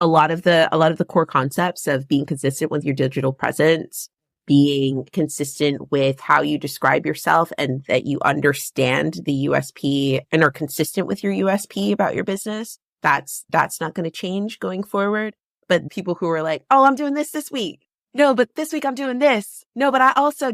a lot of the core concepts of being consistent with your digital presence, being consistent with how you describe yourself and that you understand the USP and are consistent with your USP about your business. That's not going to change going forward. But people who are like, oh, I'm doing this week. No, but this week I'm doing this. No, but I also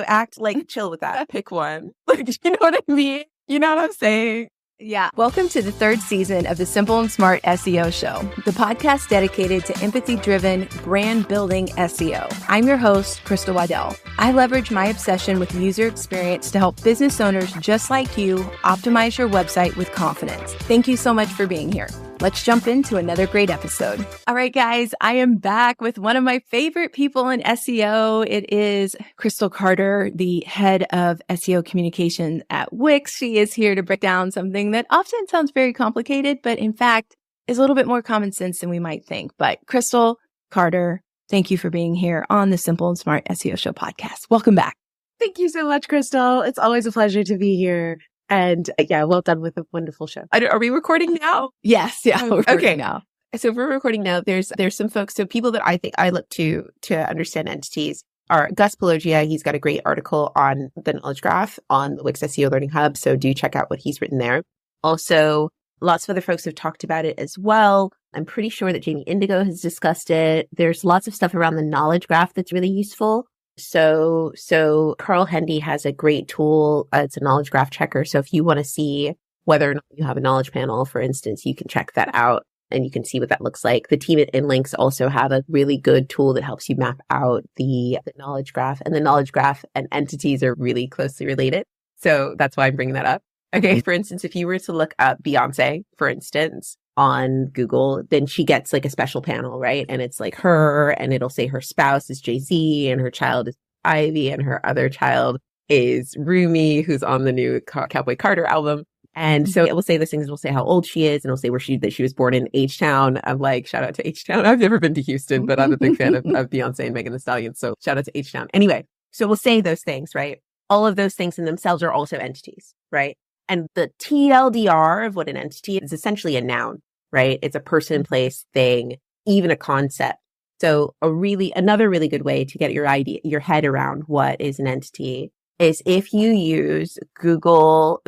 act like, chill with that. Pick one. Like, you know what I mean? You know what I'm saying? Yeah. Welcome to the third season of the Simple and Smart SEO Show, the podcast dedicated to empathy-driven, brand-building SEO. I'm your host, Crystal Waddell. I leverage my obsession with user experience to help business owners just like you optimize your website with confidence. Thank you so much for being here. Let's jump into another great episode. All right, guys, I am back with one of my favorite people in SEO. It is Crystal Carter, the head of SEO Communications at Wix. She is here to break down something that often sounds very complicated, but in fact is a little bit more common sense than we might think. But Crystal Carter, thank you for being here on the Simple and Smart SEO Show podcast. Welcome back. Thank you so much, Crystal. It's always a pleasure to be here. And yeah, well done with a wonderful show. Are we recording now? Yes. Yeah. We're recording now. So if we're recording now, there's some folks. So people that I think I look to understand entities are Gus Palogia. He's got a great article on the knowledge graph on the Wix SEO Learning Hub. So do check out what he's written there. Also, lots of other folks have talked about it as well. I'm pretty sure that Jamie Indigo has discussed it. There's lots of stuff around the knowledge graph that's really useful. So Carl Hendy has a great tool. It's a knowledge graph checker. So if you want to see whether or not you have a knowledge panel, for instance, you can check that out and you can see what that looks like. The team at InLinks also have a really good tool that helps you map out the knowledge graph, and the knowledge graph and entities are really closely related. So that's why I'm bringing that up. Okay. For instance, if you were to look up Beyonce, for instance, on Google, then she gets like a special panel, right? And it's like her, and it'll say her spouse is Jay-Z and her child is Ivy and her other child is Rumi, who's on the new Cowboy Carter album. And so it will say those things. It will say how old she is, and it'll say that she was born in H-Town. I'm like, shout out to H-Town. I've never been to Houston, but I'm a big fan of Beyonce and Megan Thee Stallion. So shout out to H-Town. Anyway, so we'll say those things, right? All of those things in themselves are also entities, right? And the TLDR of what an entity is essentially a noun, right? It's a person, place, thing, even a concept. So another really good way to get your head around what is an entity is if you use Google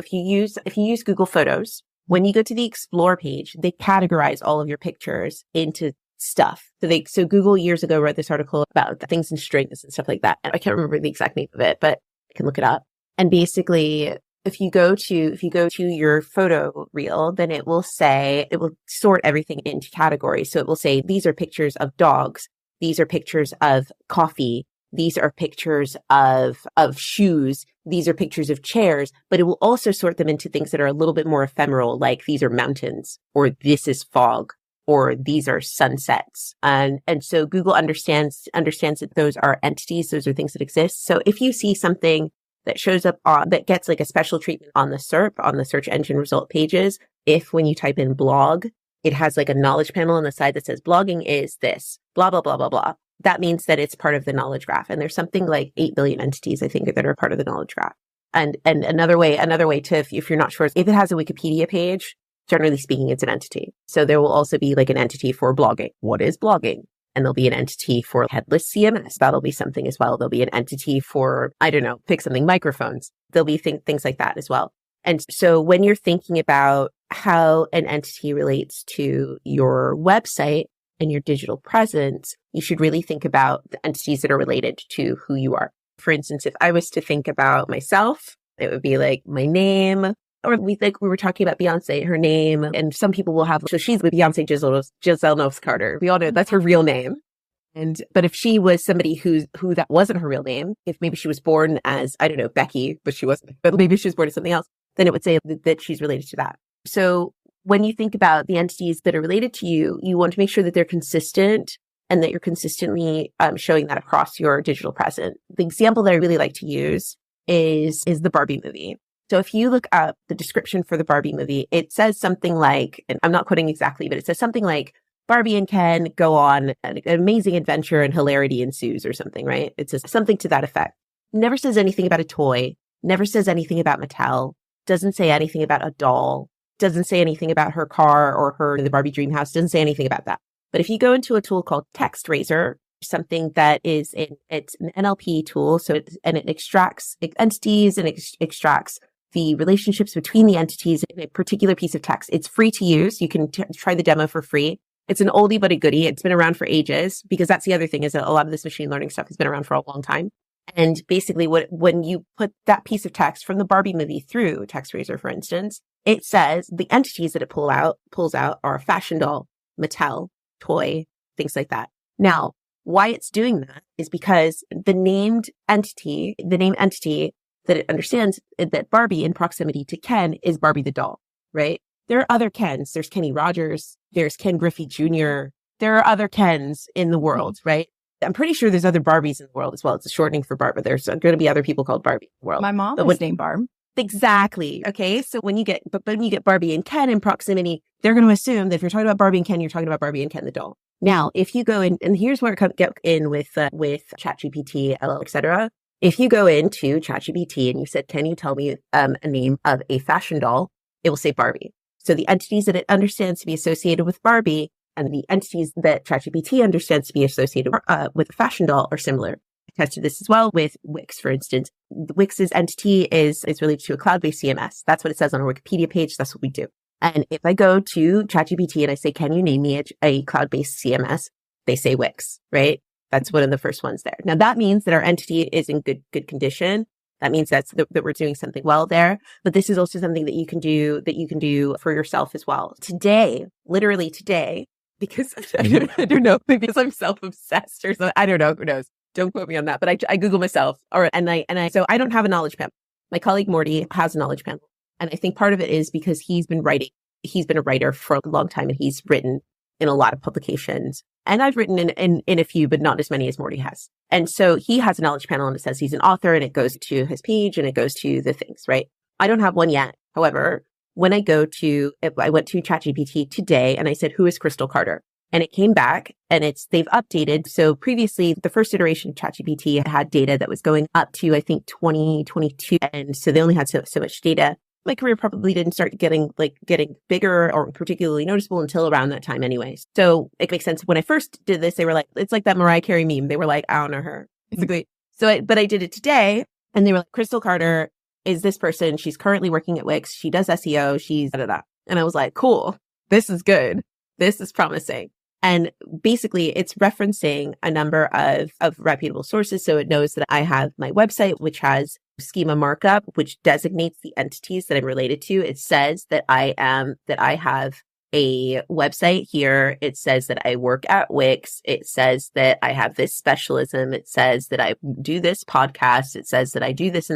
Photos, when you go to the Explore page, they categorize all of your pictures into stuff. So Google years ago wrote this article about things in strings and stuff like that. And I can't remember the exact name of it, but I can look it up. And basically, if you go to your photo reel, then it will sort everything into categories. So it will say, these are pictures of dogs. These are pictures of coffee. These are pictures of shoes. These are pictures of chairs, but it will also sort them into things that are a little bit more ephemeral, like these are mountains, or this is fog, or these are sunsets. And so Google understands that those are entities. Those are things that exist. So if you see something that shows up that gets like a special treatment on the SERP, on the search engine result pages, if when you type in blog, it has like a knowledge panel on the side that says blogging is this, blah, blah, blah, blah, blah. That means that it's part of the knowledge graph. And there's something like 8 billion entities, I think, that are part of the knowledge graph. And another way to, if you're not sure, if it has a Wikipedia page, generally speaking, it's an entity. So there will also be like an entity for blogging. What is blogging? And there'll be an entity for headless CMS. That'll be something as well. There'll be an entity for, I don't know, pick something, microphones. There'll be things like that as well. And so when you're thinking about how an entity relates to your website and your digital presence, you should really think about the entities that are related to who you are. For instance, if I was to think about myself, it would be like my name, or we were talking about Beyonce, her name, and some people will have, so she's with Beyonce Giselle Knowles Carter. We all know that's her real name. But if she was somebody who that wasn't her real name, if maybe she was born as, I don't know, Becky, but she wasn't, but maybe she was born as something else, then it would say that she's related to that. So when you think about the entities that are related to you, you want to make sure that they're consistent and that you're consistently showing that across your digital presence. The example that I really like to use is the Barbie movie. So if you look up the description for the Barbie movie, it says something like, and I'm not quoting exactly, but it says something like, Barbie and Ken go on an amazing adventure and hilarity ensues or something, right? It says something to that effect. Never says anything about a toy, never says anything about Mattel, doesn't say anything about a doll, doesn't say anything about her car or the Barbie dream house, doesn't say anything about that. But if you go into a tool called TextRaiser, something that it's an NLP tool, and it extracts entities and extracts the relationships between the entities in a particular piece of text. It's free to use. You can try the demo for free. It's an oldie but a goodie. It's been around for ages, because that's the other thing, is that a lot of this machine learning stuff has been around for a long time. And basically when you put that piece of text from the Barbie movie through TextRaiser, for instance, it says the entities that it pulls out are fashion doll, Mattel, toy, things like that. Now, why it's doing that is because the name entity that it understands, that Barbie in proximity to Ken, is Barbie the doll, right? There are other Kens. There's Kenny Rogers. There's Ken Griffey Jr. There are other Kens in the world, right? I'm pretty sure there's other Barbies in the world as well. It's a shortening for Barb, but there's going to be other people called Barbie in the world. My mom was named Barb. Exactly. Okay. So when you get Barbie and Ken in proximity, they're going to assume that if you're talking about Barbie and Ken, you're talking about Barbie and Ken the doll. Now, if you go in, and here's where it get in with ChatGPT, LL, etc. If you go into ChatGPT and you said, "Can you tell me a name of a fashion doll?" it will say Barbie. So the entities that it understands to be associated with Barbie and the entities that ChatGPT understands to be associated with a fashion doll are similar. I tested this as well with Wix, for instance. Wix's entity is related to a cloud-based CMS. That's what it says on our Wikipedia page. That's what we do. And if I go to ChatGPT and I say, "Can you name me a cloud-based CMS?" they say Wix, right? That's one of the first ones there. Now that means that our entity is in good condition. That means that we're doing something well there. But this is also something that you can do for yourself as well. Today, literally today, because I don't know, maybe because I'm self-obsessed or something. I don't know. Who knows? Don't quote me on that. But I Google myself. So I don't have a knowledge panel. My colleague Morty has a knowledge panel. And I think part of it is because he's been writing. He's been a writer for a long time, and he's written in a lot of publications. And I've written in a few, but not as many as Morty has. And so he has a knowledge panel, and it says he's an author, and it goes to his page and it goes to the things, right? I don't have one yet. However, when I went to ChatGPT today and I said, "Who is Crystal Carter?" And it came back, and they've updated. So previously, the first iteration of ChatGPT had data that was going up to, I think, 2022. And so they only had so much data. My career probably didn't start getting bigger or particularly noticeable until around that time anyways. So it makes sense. When I first did this, they were like, it's like that Mariah Carey meme. They were like, "I don't know her." Basically. But I did it today, and they were like, "Crystal Carter is this person. She's currently working at Wix. She does SEO. She's da da da." And I was like, cool. This is good. This is promising. And basically it's referencing a number of reputable sources. So it knows that I have my website, which has schema markup, which designates the entities that I'm related to. It says that I have a website here. It says that I work at Wix. It says that I have this specialism. It says that I do this podcast. It says that I do this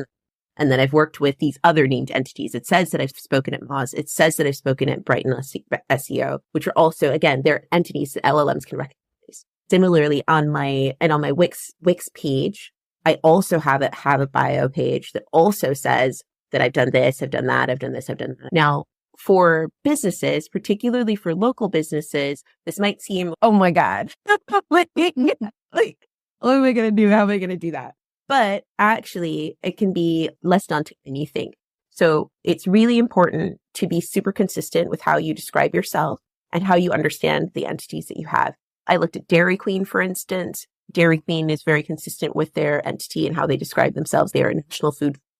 and that I've worked with these other named entities. It says that I've spoken at Moz. It says that I've spoken at Brighton SEO, which are also, again, they're entities that LLMs can recognize. Similarly, on my Wix page, I also have a bio page that also says that I've done this, I've done that, I've done this, I've done that. Now, for businesses, particularly for local businesses, this might seem, oh my God, what am I going to do? How am I going to do that? But actually, it can be less daunting than you think. So it's really important to be super consistent with how you describe yourself and how you understand the entities that you have. I looked at Dairy Queen, for instance. Dairy Queen is very consistent with their entity and how they describe themselves. They are a national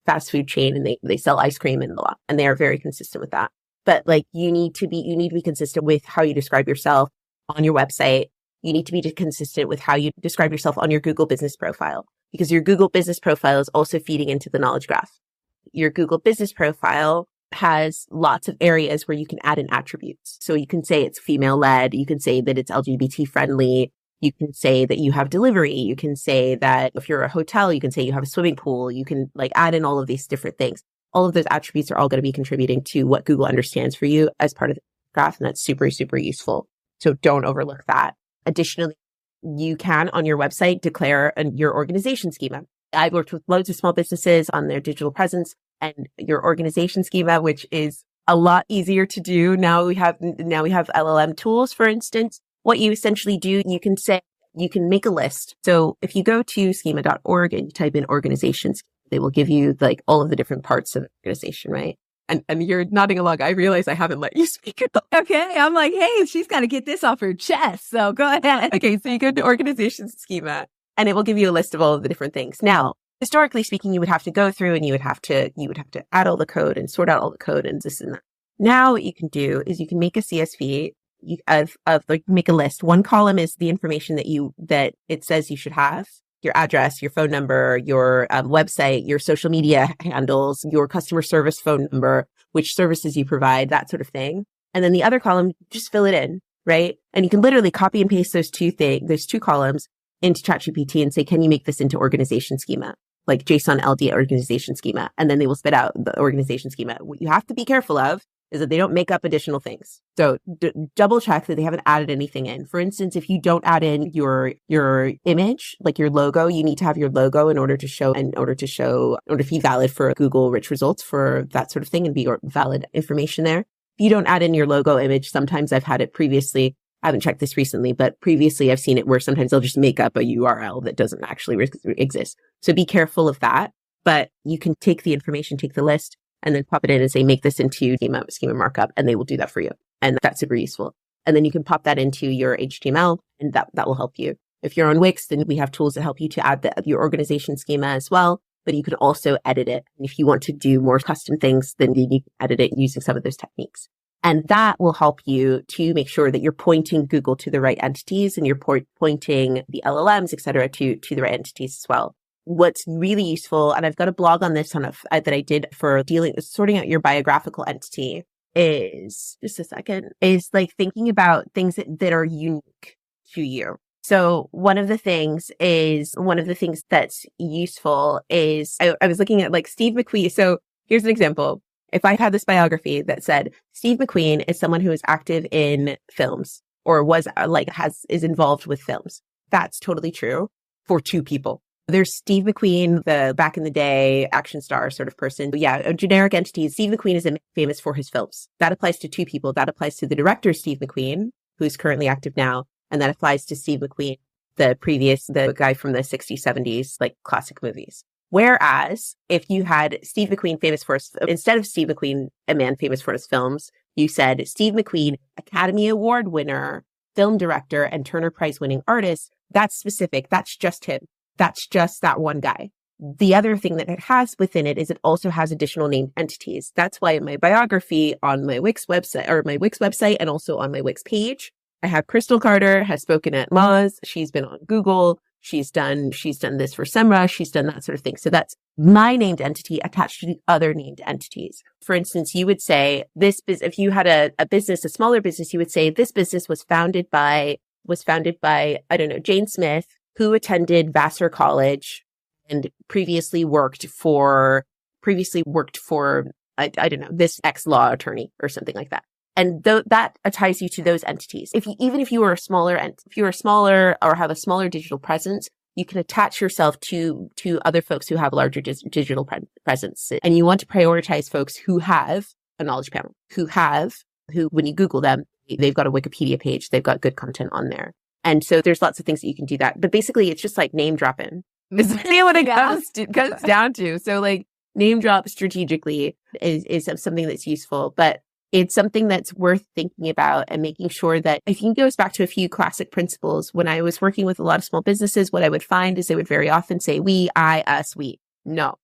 fast food chain, and they sell ice cream and a lot, and they are very consistent with that. But you need to be consistent with how you describe yourself on your website. You need to be consistent with how you describe yourself on your Google business profile, because your Google business profile is also feeding into the knowledge graph. Your Google business profile has lots of areas where you can add in attributes. So you can say it's female led. You can say that it's LGBT friendly. You can say that you have delivery. You can say that if you're a hotel, you can say you have a swimming pool. You can add in all of these different things. All of those attributes are all going to be contributing to what Google understands for you as part of the graph. And that's super, super useful. So don't overlook that. Additionally, you can on your website declare your organization schema. I've worked with loads of small businesses on their digital presence, and your organization schema, which is a lot easier to do. Now we have LLM tools, for instance. What you essentially do, you can make a list. So if you go to schema.org and you type in organizations, they will give you all of the different parts of the organization, right? And you're nodding along. I realize I haven't let you speak at all. Okay. I'm like, hey, she's got to get this off her chest. So go ahead. Okay. So you go to organization schema and it will give you a list of all of the different things. Now, historically speaking, you would have to go through and you would have to add all the code and sort out all the code and this and that. Now what you can do is you can make a CSV make a list. One column is the information that it says you should have. Your address, your phone number, your website, your social media handles, your customer service phone number, which services you provide, that sort of thing. And then the other column, just fill it in, right? And you can literally copy and paste those two columns into ChatGPT and say, can you make this into organization schema? Like JSON LD organization schema. And then they will spit out the organization schema. What you have to be careful of is that they don't make up additional things. So double check that they haven't added anything in. For instance, if you don't add in your image, like your logo, you need to have your logo in order to be valid for Google rich results for that sort of thing and be valid information there. If you don't add in your logo image, sometimes I've had it previously. I haven't checked this recently, but previously I've seen it where sometimes they'll just make up a URL that doesn't actually exist. So be careful of that. But you can take the information, take the list, and then pop it in and say, make this into schema markup, and they will do that for you. And that's super useful. And then you can pop that into your HTML, and that will help you. If you're on Wix, then we have tools that help you to add your organization schema as well, but you can also edit it. And if you want to do more custom things, then you can edit it using some of those techniques. And that will help you to make sure that you're pointing Google to the right entities and you're pointing the LLMs, et cetera, to the right entities as well. What's really useful, and I've got a blog on this that I did for sorting out your biographical entity is like thinking about things that are unique to you. So one of the things that's useful is I was looking at like Steve McQueen. So here's an example. If I had this biography that said Steve McQueen is someone who is active in films or is involved with films, that's totally true for two people. There's Steve McQueen, the back in the day action star sort of person. But yeah, a generic entity. Steve McQueen is famous for his films. That applies to two people. That applies to the director, Steve McQueen, who's currently active now. And that applies to Steve McQueen, the guy from the 60s, 70s, like classic movies. Whereas if you had Steve McQueen instead of Steve McQueen, a man famous for his films, you said Steve McQueen, Academy Award winner, film director, and Turner Prize winning artist. That's specific. That's just him. That's just that one guy. The other thing that it has within it is it also has additional named entities. That's why in my biography on my Wix website and also on my Wix page, I have Crystal Carter has spoken at Moz. She's been on Google. She's done this for SEMrush. She's done that sort of thing. So that's my named entity attached to the other named entities. For instance, you would say if you had a smaller business, you would say this business was founded by, I don't know, Jane Smith, who attended Vassar College and previously worked for, I don't know, this ex-law attorney or something like that. And that ties you to those entities. Even if you were a smaller or have a smaller digital presence, you can attach yourself to other folks who have larger digital presence. And you want to prioritize folks who have a knowledge panel, who when you Google them, they've got a Wikipedia page, they've got good content on there. And so there's lots of things that you can do that. But basically, it's just like name dropping. Is really what it comes down to. So like name drop strategically is something that's useful, but it's something that's worth thinking about and making sure that I think it goes back to a few classic principles. When I was working with a lot of small businesses, what I would find is they would very often say, we, I, us, we. No.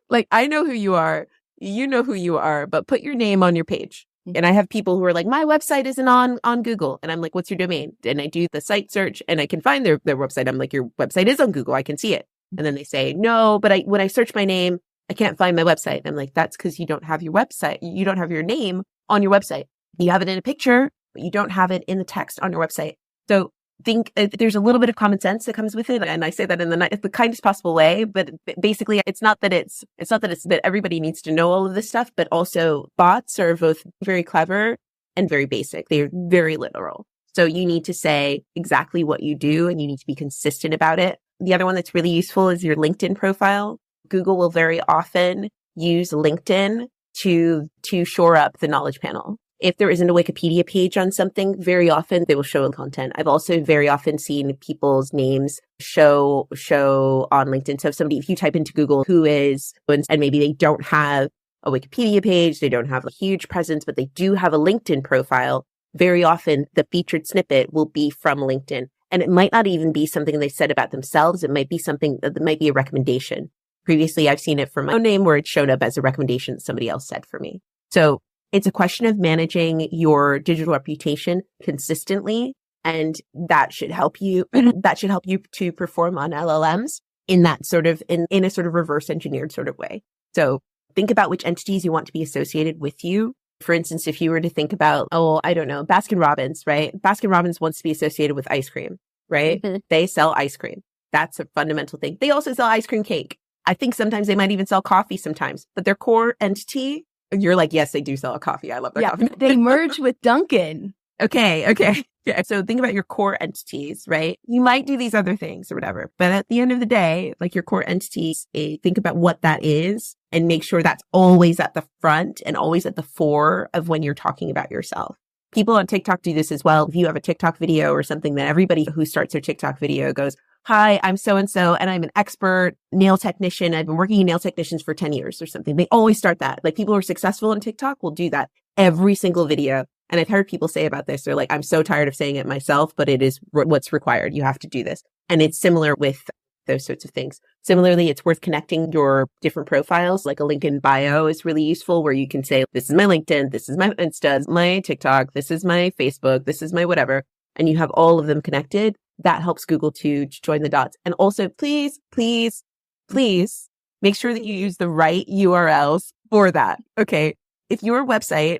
Like, I know who you are. You know who you are, but put your name on your page. And I have people who are like, my website isn't on Google. And I'm like, what's your domain? And I do the site search and I can find their website. I'm like, your website is on Google. I can see it. And then they say, no, but when I search my name, I can't find my website. I'm like, that's because you don't have your website. You don't have your name on your website. You have it in a picture, but you don't have it in the text on your website. So think there's a little bit of common sense that comes with it. And I say that in the kindest possible way, but basically it's not that everybody needs to know all of this stuff, but also bots are both very clever and very basic. They're very literal. So you need to say exactly what you do and you need to be consistent about it. The other one that's really useful is your LinkedIn profile. Google will very often use LinkedIn to shore up the knowledge panel. If there isn't a Wikipedia page on something, very often they will show content. I've also very often seen people's names show on LinkedIn. So if you type into Google who is, and maybe they don't have a Wikipedia page. They don't have a huge presence, but they do have a LinkedIn profile. Very often the featured snippet will be from LinkedIn. And it might not even be something they said about themselves. It might be something that might be a recommendation. Previously, I've seen it for my own name where it showed up as a recommendation that somebody else said for me. So it's a question of managing your digital reputation consistently. And that should help you, to perform on LLMs in that sort of, in a sort of reverse engineered sort of way. So think about which entities you want to be associated with you. For instance, if you were to think about, I don't know, Baskin-Robbins, right? Baskin-Robbins wants to be associated with ice cream, right? Mm-hmm. They sell ice cream. That's a fundamental thing. They also sell ice cream cake. I think sometimes they might even sell coffee sometimes, but their core entity, you're like, yes, they do sell a coffee. I love their coffee. They merge with Dunkin'. Okay. Yeah. So think about your core entities, right? You might do these other things or whatever, but at the end of the day, like your core entities, think about what that is and make sure that's always at the front and always at the fore of when you're talking about yourself. People on TikTok do this as well. If you have a TikTok video or something, that everybody who starts their TikTok video goes, hi, I'm so-and-so, and I'm an expert nail technician. I've been working in nail technicians for 10 years or something. They always start that. Like people who are successful on TikTok will do that every single video. And I've heard people say about this, they're like, I'm so tired of saying it myself, but it is what's required. You have to do this. And it's similar with those sorts of things. Similarly, it's worth connecting your different profiles. Like a link in bio is really useful where you can say, this is my LinkedIn, this is my Insta, my TikTok, this is my Facebook, this is my whatever. And you have all of them connected. That helps Google to join the dots. And also, please make sure that you use the right URLs for that. Okay. If your website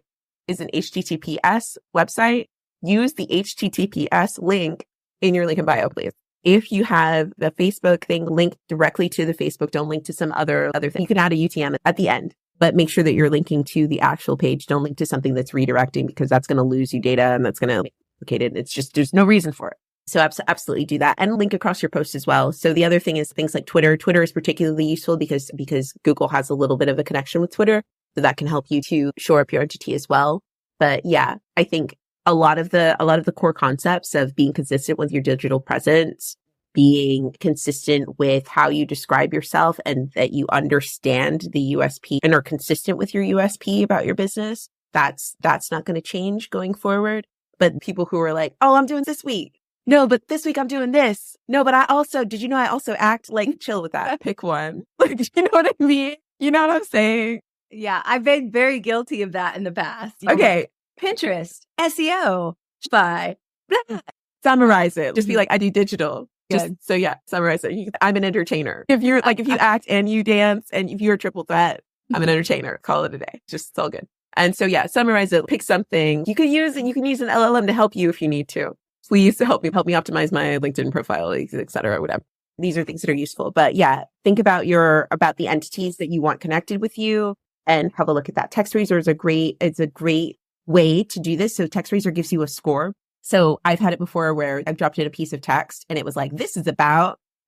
is an HTTPS website, use the HTTPS link in your link in bio, please. If you have the Facebook thing, link directly to the Facebook, don't link to some other thing. You can add a UTM at the end, but make sure that you're linking to the actual page. Don't link to something that's redirecting because that's going to lose you data and that's going to complicate it. It's just, there's no reason for it. So absolutely do that and link across your post as well. So the other thing is things like Twitter. Twitter is particularly useful because Google has a little bit of a connection with Twitter. So that can help you to shore up your entity as well. But yeah, I think a lot of the core concepts of being consistent with your digital presence, being consistent with how you describe yourself and that you understand the USP and are consistent with your USP about your business, that's not going to change going forward. But people who are like, oh, I'm doing this week. No, but this week I'm doing this. No, but did you know I also act like, chill with that. Pick one. Like, you know what I mean? You know what I'm saying? Yeah, I've been very guilty of that in the past. Okay. Pinterest, SEO, Spy. Summarize it. Just be like, I do digital. Summarize it. I'm an entertainer. If you act and you dance and if you're a triple threat, I'm an entertainer. Call it a day. It's all good. And so yeah, summarize it. Pick something. You can use an LLM to help you if you need to. Please help me optimize my LinkedIn profile, et cetera, whatever. These are things that are useful. But yeah, think about the entities that you want connected with you and have a look at that. TextRaiser is a great way to do this. So TextRaiser gives you a score. So I've had it before where I've dropped in a piece of text and it was like,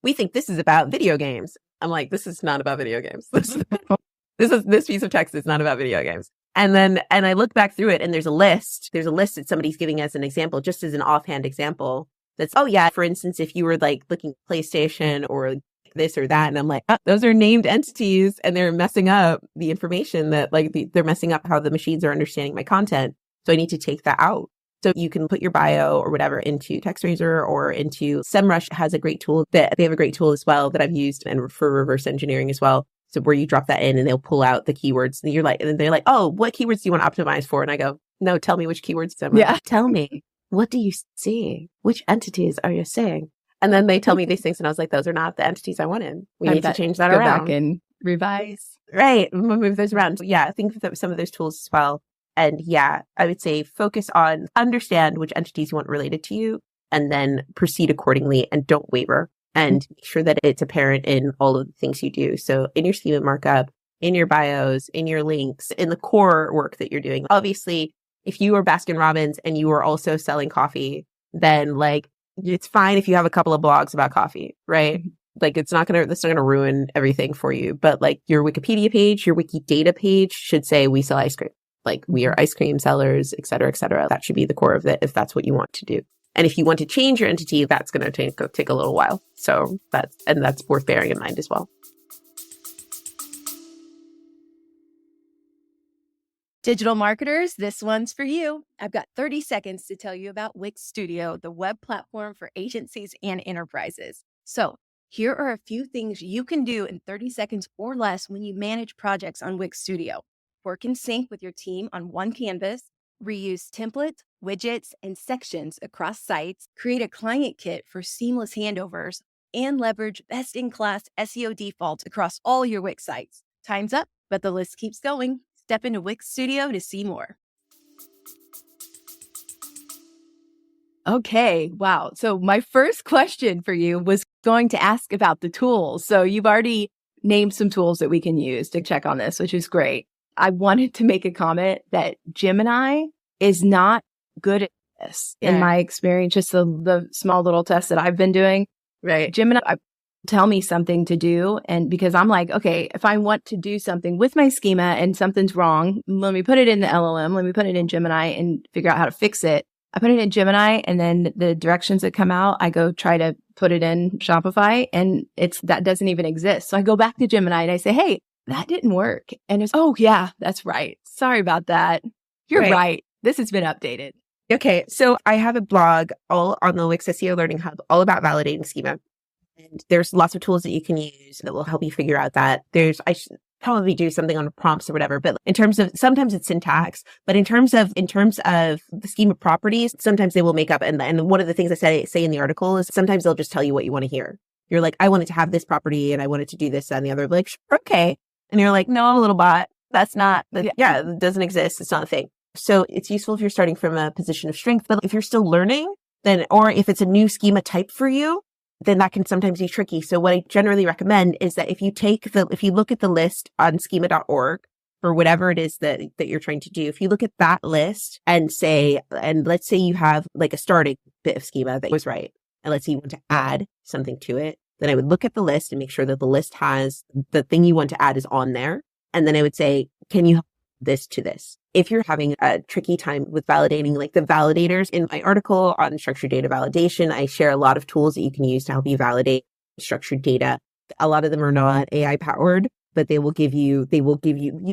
we think this is about video games. I'm like, this is not about video games. This piece of text is not about video games. And I look back through it and there's a list that somebody's giving as an example, just as an offhand example. That's, oh yeah, for instance, if you were like looking at PlayStation or this or that, and I'm like, oh, those are named entities and they're messing up the information that they're messing up how the machines are understanding my content. So I need to take that out. So you can put your bio or whatever into TextRaiser or into SEMrush has a great tool that they have a great tool as well that I've used and for reverse engineering as well. So where you drop that in and they'll pull out the keywords and they're like, oh, what keywords do you want to optimize for? And I go, no, tell me which keywords. Yeah. Tell me, what do you see? Which entities are you seeing? And then they tell me these things. And I was like, those are not the entities I wanted. We need to change that around. Go back and revise. Right. Move those around. So yeah, I think that some of those tools as well. And yeah, I would say focus on understand which entities you want related to you and then proceed accordingly and don't waver and make sure that it's apparent in all of the things you do. So in your schema markup, in your bios, in your links, in the core work that you're doing. Obviously, if you are Baskin-Robbins and you are also selling coffee, then it's fine if you have a couple of blogs about coffee, right? That's not going to ruin everything for you. But your Wikipedia page, your Wikidata page should say we sell ice cream. We are ice cream sellers, et cetera, et cetera. That should be the core of it if that's what you want to do. And if you want to change your entity, that's going to take a little while. So that's worth bearing in mind as well. Digital marketers, this one's for you. I've got 30 seconds to tell you about Wix Studio, the web platform for agencies and enterprises. So here are a few things you can do in 30 seconds or less when you manage projects on Wix Studio. Work in sync with your team on one canvas, reuse templates, widgets, and sections across sites, create a client kit for seamless handovers, and leverage best-in-class SEO defaults across all your Wix sites. Time's up, but the list keeps going. Step into Wix Studio to see more. Okay, wow. So my first question for you was going to ask about the tools. So you've already named some tools that we can use to check on this, which is great. I wanted to make a comment that Gemini is not good at this. In my experience, just the small little tests that I've been doing. Right. Gemini tell me something to do. And because I'm like, okay, if I want to do something with my schema and something's wrong, let me put it in the LLM, let me put it in Gemini and figure out how to fix it. I put it in Gemini and then the directions that come out, I go try to put it in Shopify and that doesn't even exist. So I go back to Gemini and I say, hey, that didn't work. And it's, oh yeah, that's right. Sorry about that. You're right. This has been updated. Okay. So I have a blog all on the Wix SEO Learning Hub, all about validating schema. And there's lots of tools that you can use that will help you figure out that. I should probably do something on prompts or whatever, but in terms of, sometimes it's syntax, but in terms of the schema properties, sometimes they will make up. And one of the things I say in the article is sometimes they'll just tell you what you want to hear. You're like, I want it to have this property and I want it to do this, that, and the other. Like, sure, okay. And you're like, no, I'm a little bot. That's not, it doesn't exist. It's not a thing. So it's useful if you're starting from a position of strength, but if you're still learning, then, or if it's a new schema type for you, then that can sometimes be tricky. So what I generally recommend is that if you look at the list on schema.org for whatever it is that you're trying to do, if you look at that list and let's say you have like a starting bit of schema that was right, and let's say you want to add something to it, then I would look at the list and make sure that the list has the thing you want to add is on there. And then I would say, can you help this to this? If you're having a tricky time with validating, like the validators in my article on structured data validation, I share a lot of tools that you can use to help you validate structured data. A lot of them are not AI powered, but they will give you,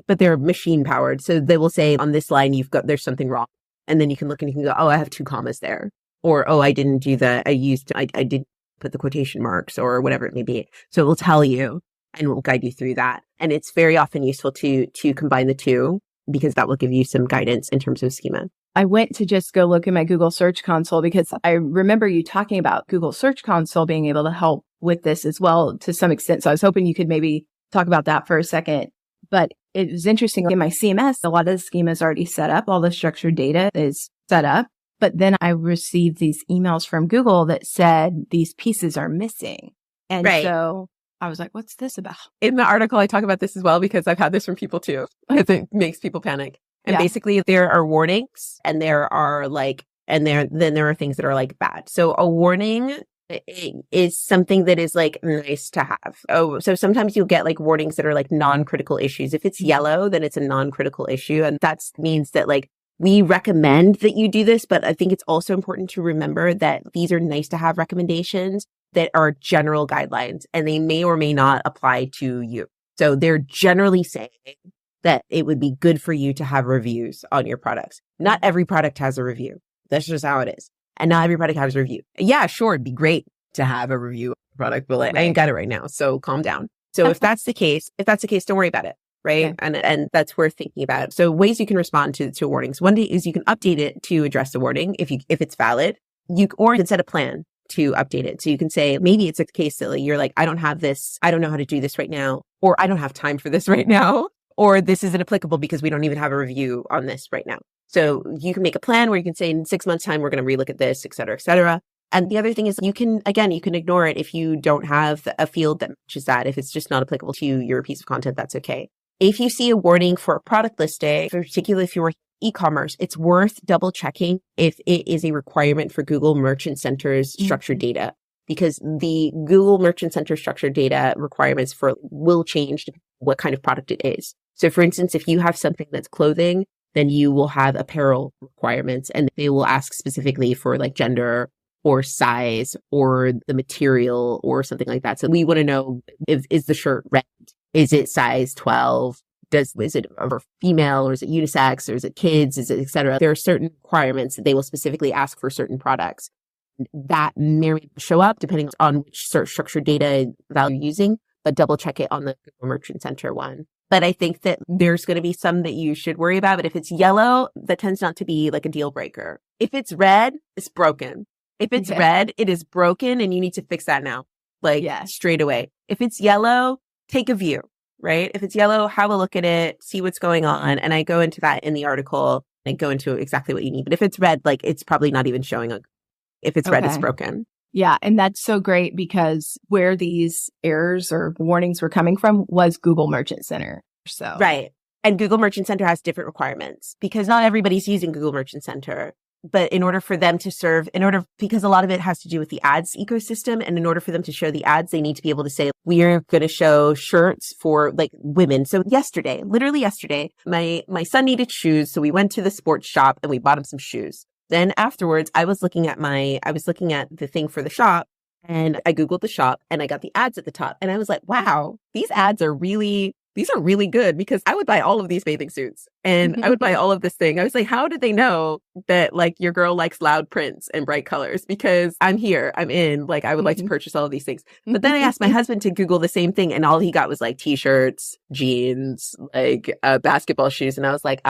but they're machine powered. So they will say on this line, there's something wrong. And then you can look and you can go, oh, I have 2 commas there. Or, oh, I didn't I did put the quotation marks or whatever it may be. So it will tell you and will guide you through that. And it's very often useful to combine the two, because that will give you some guidance in terms of schema. I went to just go look at my Google Search Console because I remember you talking about Google Search Console being able to help with this as well to some extent. So I was hoping you could maybe talk about that for a second. But it was interesting. In my CMS, a lot of the schema is already set up. All the structured data is set up. But then I received these emails from Google that said these pieces are missing. And so I was like, what's this about? In the article, I talk about this as well because I've had this from people too, because it makes people panic. And basically there are warnings and there are things that are like bad. So a warning is something that is like nice to have. Oh, so sometimes you'll get like warnings that are like non-critical issues. If it's yellow, then it's a non-critical issue. And that means that like we recommend that you do this, but I think it's also important to remember that these are nice to have recommendations that are general guidelines and they may or may not apply to you. So they're generally saying that it would be good for you to have reviews on your products. Not every product has a review. That's just how it is. And not every product has a review. Yeah, sure, it'd be great to have a review of a product, but I ain't got it right now. So calm down. So if that's the case, don't worry about it. Right. Okay. And that's worth thinking about. So ways you can respond to warnings. One is you can update it to address the warning if it's valid. Or you can set a plan to update it. So you can say, maybe it's a case that you're like, I don't have this. I don't know how to do this right now. Or I don't have time for this right now. Or this isn't applicable because we don't even have a review on this right now. So you can make a plan where you can say in 6 months time, we're going to relook at this, et cetera, et cetera. And the other thing is you can ignore it if you don't have a field that matches that. If it's just not applicable to your piece of content, that's okay. If you see a warning for a product listing, particularly if you're working e-commerce, it's worth double checking if it is a requirement for Google Merchant Center's structured data, because the Google Merchant Center structured data requirements will change depending on what kind of product it is. So for instance, if you have something that's clothing, then you will have apparel requirements and they will ask specifically for like gender or size or the material or something like that. So we want to know, is the shirt red? Is it size 12? is it over female, or is it unisex, or is it kids, is it et cetera? There are certain requirements that they will specifically ask for certain products. That may show up depending on which search structured data value you're using, but double check it on the Google Merchant Center one. But I think that there's going to be some that you should worry about. But if it's yellow, that tends not to be like a deal breaker. If it's red, it's broken. If it's red, it is broken and you need to fix that now, straight away. If it's yellow, take a view, right? If it's yellow, have a look at it, see what's going on. And I go into that in the article and go into exactly what you need. But if it's red, it's probably not even showing up. If it's red, it's broken. Yeah. And that's so great because where these errors or warnings were coming from was Google Merchant Center. So right. And Google Merchant Center has different requirements because not everybody's using Google Merchant Center. But in order for them to serve, because a lot of it has to do with the ads ecosystem. And in order for them to show the ads, they need to be able to say, we're going to show shirts for women. So literally yesterday, my son needed shoes. So we went to the sports shop and we bought him some shoes. Then afterwards, I was looking at the thing for the shop and I Googled the shop and I got the ads at the top. And I was like, wow, these ads are really good because I would buy all of these bathing suits and I would buy all of this thing. I was like, how did they know that your girl likes loud prints and bright colors? Because I'm here, I'm in, I would like to purchase all of these things. But then I asked my husband to Google the same thing and all he got was t-shirts, jeans, basketball shoes. And I was like,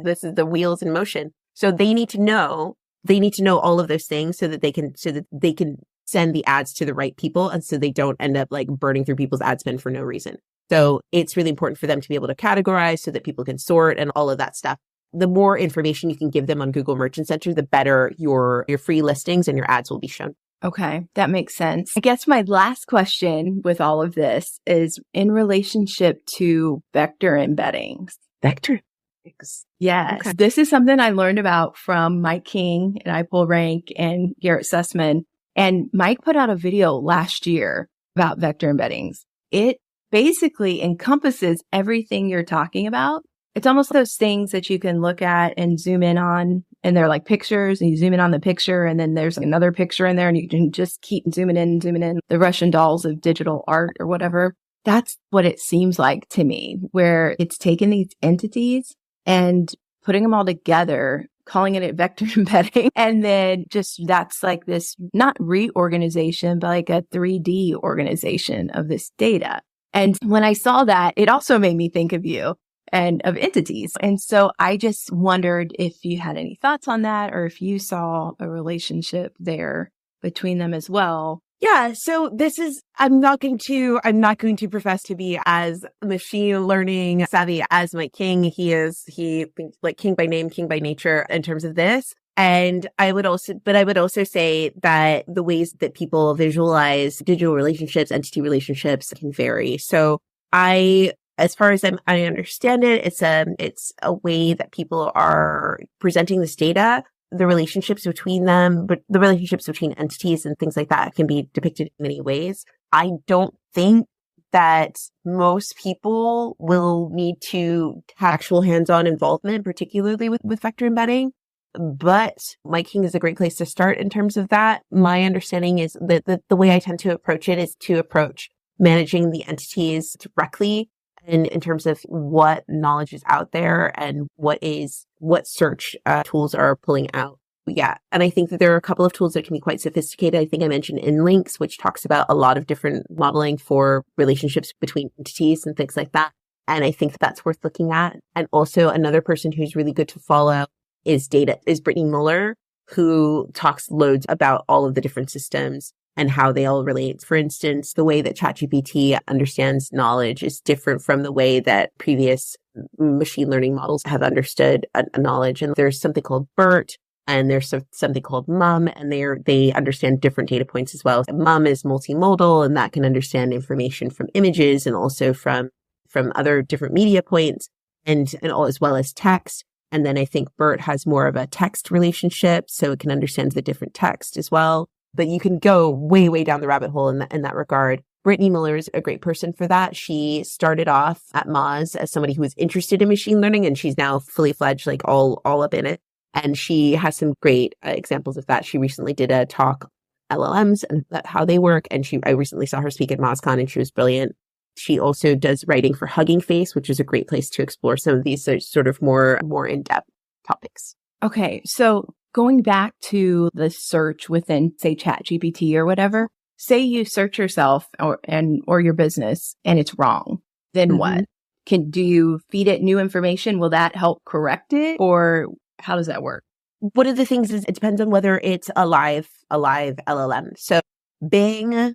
this is the wheels in motion. So they need to know all of those things so that they can send the ads to the right people. And so they don't end up burning through people's ad spend for no reason. So it's really important for them to be able to categorize so that people can sort and all of that stuff. The more information you can give them on Google Merchant Center, the better your free listings and your ads will be shown. Okay, that makes sense. I guess my last question with all of this is in relationship to vector embeddings. Vector? Yes. Okay. This is something I learned about from Mike King at iPullRank and Garrett Sussman. And Mike put out a video last year about vector embeddings. It basically encompasses everything you're talking about. It's almost those things that you can look at and zoom in on, and they're pictures, and you zoom in on the picture, and then there's another picture in there, and you can just keep zooming in. The Russian dolls of digital art or whatever. That's what it seems like to me, where it's taken these entities and putting them all together, calling it a vector embedding. And then that's this, not reorganization, but a 3D organization of this data. And when I saw that, it also made me think of you and of entities. And so I just wondered if you had any thoughts on that or if you saw a relationship there between them as well. Yeah. So I'm not going to profess to be as machine learning savvy as Mike King. He king by name, king by nature in terms of this. And I would also say that the ways that people visualize digital relationships, entity relationships can vary. So as far as I understand it, it's a way that people are presenting this data. The relationships between them, but the relationships between entities and things like that can be depicted in many ways. I don't think that most people will need to have actual hands-on involvement, particularly with vector embedding. But Mike King is a great place to start in terms of that. My understanding is that the way I tend to approach it is to approach managing the entities directly and in terms of what knowledge is out there and what search tools are pulling out. Yeah. And I think that there are a couple of tools that can be quite sophisticated. I think I mentioned InLinks, which talks about a lot of different modeling for relationships between entities and things like that. And I think that's worth looking at. And also another person who's really good to follow is Brittany Muller, who talks loads about all of the different systems and how they all relate. For instance, the way that ChatGPT understands knowledge is different from the way that previous machine learning models have understood a knowledge. And there's something called BERT and there's something called MUM, and they understand different data points as well. MUM is multimodal, and that can understand information from images and also from other different media points and as well as text. And then I think BERT has more of a text relationship, so it can understand the different text as well. But you can go way, way down the rabbit hole in that regard. Brittany Muller is a great person for that. She started off at Moz as somebody who was interested in machine learning, and she's now fully fledged, all up in it. And she has some great examples of that. She recently did a talk LLMs and how they work. And I recently saw her speak at MozCon, and she was brilliant. She also does writing for Hugging Face, which is a great place to explore some of these sort of more in-depth topics. Okay. So going back to the search within, say, ChatGPT or whatever, say you search yourself or your business and it's wrong, then what? Do you feed it new information? Will that help correct it? Or how does that work? One of the things is it depends on whether it's a live LLM. So Bing,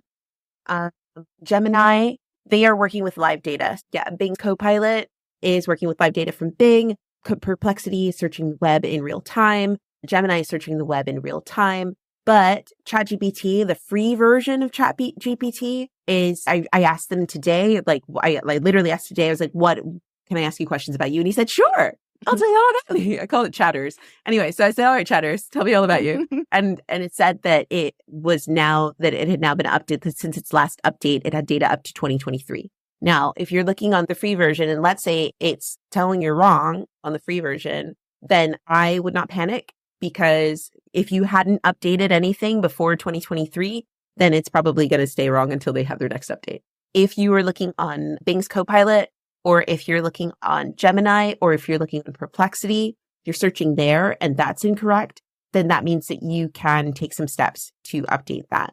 Gemini, they are working with live data. Yeah, Bing's Copilot is working with live data from Bing. Perplexity is searching the web in real time. Gemini is searching the web in real time. But ChatGPT, the free version of ChatGPT is, I asked them today, I literally asked today, I was like, what, can I ask you questions about you? And he said, sure. I'll tell you all about me. I call it Chatters. Anyway, so I said, all right, Chatters, tell me all about you. And it said that it had now been updated since its last update. It had data up to 2023. Now, if you're looking on the free version and let's say it's telling you wrong on the free version, then I would not panic, because if you hadn't updated anything before 2023, then it's probably going to stay wrong until they have their next update. If you were looking on Bing's Copilot, or if you're looking on Gemini, or if you're looking on Perplexity, you're searching there and that's incorrect, then that means that you can take some steps to update that.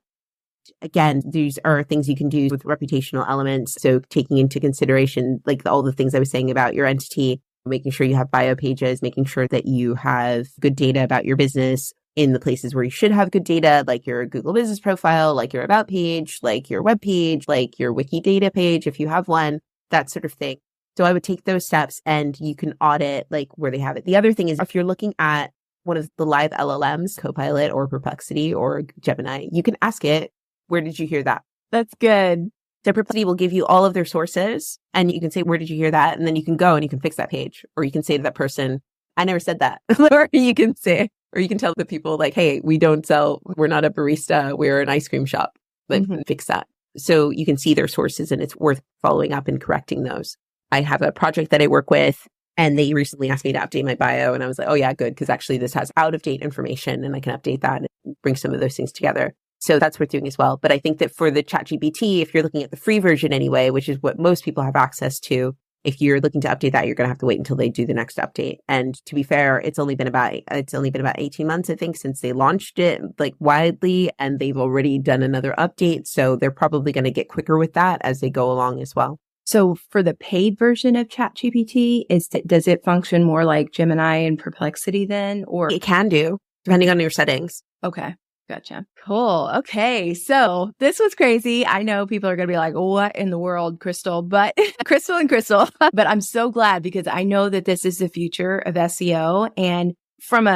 Again, these are things you can do with reputational elements. So taking into consideration, like all the things I was saying about your entity, making sure you have bio pages, making sure that you have good data about your business in the places where you should have good data, like your Google business profile, like your about page, like your web page, like your Wikidata page, if you have one, that sort of thing. So I would take those steps and you can audit like where they have it. The other thing is if you're looking at one of the live LLMs, Copilot or Perplexity or Gemini, you can ask it, where did you hear that? That's good. So Perplexity will give you all of their sources and you can say, where did you hear that? And then you can go and you can fix that page, or you can say to that person, I never said that. Or you can tell the people like, hey, we're not a barista, we're an ice cream shop. Like fix that. So you can see their sources and it's worth following up and correcting those. I have a project that I work with and they recently asked me to update my bio and I was like, oh yeah, good. Because actually this has out of date information and I can update that and bring some of those things together. So that's worth doing as well. But I think that for the ChatGPT, if you're looking at the free version anyway, which is what most people have access to, if you're looking to update that, you're going to have to wait until they do the next update. And to be fair, it's only been about 18 months, I think, since they launched it like widely, and they've already done another update. So they're probably going to get quicker with that as they go along as well. So for the paid version of ChatGPT, does it function more like Gemini and Perplexity then? Or it can do, depending on your settings. Okay. Gotcha. Cool. Okay. So this was crazy. I know people are going to be like, what in the world, Crystal? But Crystal. But I'm so glad because I know that this is the future of SEO. And from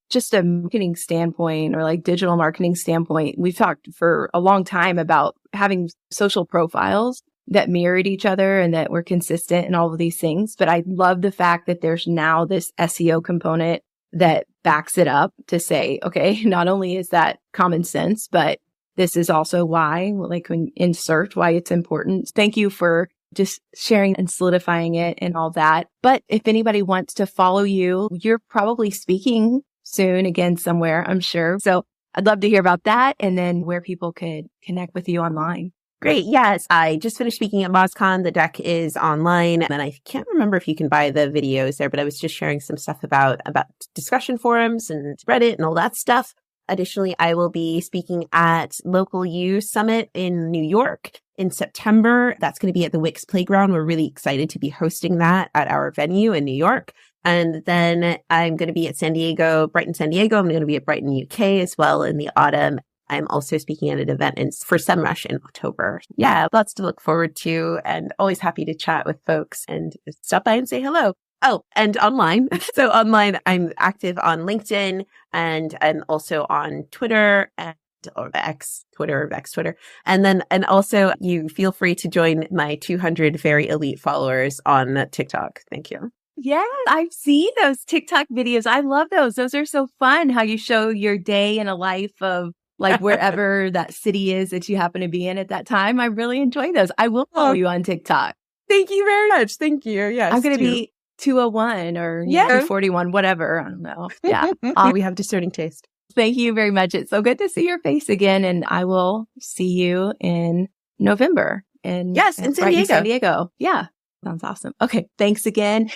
just a marketing standpoint or like digital marketing standpoint, we've talked for a long time about having social profiles that mirrored each other and that were consistent and all of these things. But I love the fact that there's now this SEO component that backs it up to say, okay, not only is that common sense, but this is also why, like when in search, why it's important. Thank you for just sharing and solidifying it and all that. But if anybody wants to follow you, you're probably speaking soon again somewhere, I'm sure. So I'd love to hear about that and then where people could connect with you online. Great. Yes. I just finished speaking at MozCon. The deck is online and I can't remember if you can buy the videos there, but I was just sharing some stuff about discussion forums and Reddit and all that stuff. Additionally, I will be speaking at Local U Summit in New York in September. That's going to be at the Wix Playground. We're really excited to be hosting that at our venue in New York. And then I'm going to be at Brighton, San Diego. I'm going to be at Brighton, UK as well in the autumn. I'm also speaking at an event for SEMrush in October. Yeah, lots to look forward to and always happy to chat with folks and stop by and say hello. Oh, and online. So online, I'm active on LinkedIn and I'm also on Twitter or X, Twitter. And also you feel free to join my 200 very elite followers on TikTok. Thank you. Yeah, I've seen those TikTok videos. I love those. Those are so fun. How you show your day in a life of like wherever that city is that you happen to be in at that time. I really enjoy those. I will follow you on TikTok. Thank you very much. Thank you. Yes. I'm going to be 201 or 241, whatever. I don't know. Yeah. We have discerning taste. Thank you very much. It's so good to see your face again. And I will see you in November in Yes, in San right Diego. in San Diego. Yeah. Sounds awesome. Okay. Thanks again.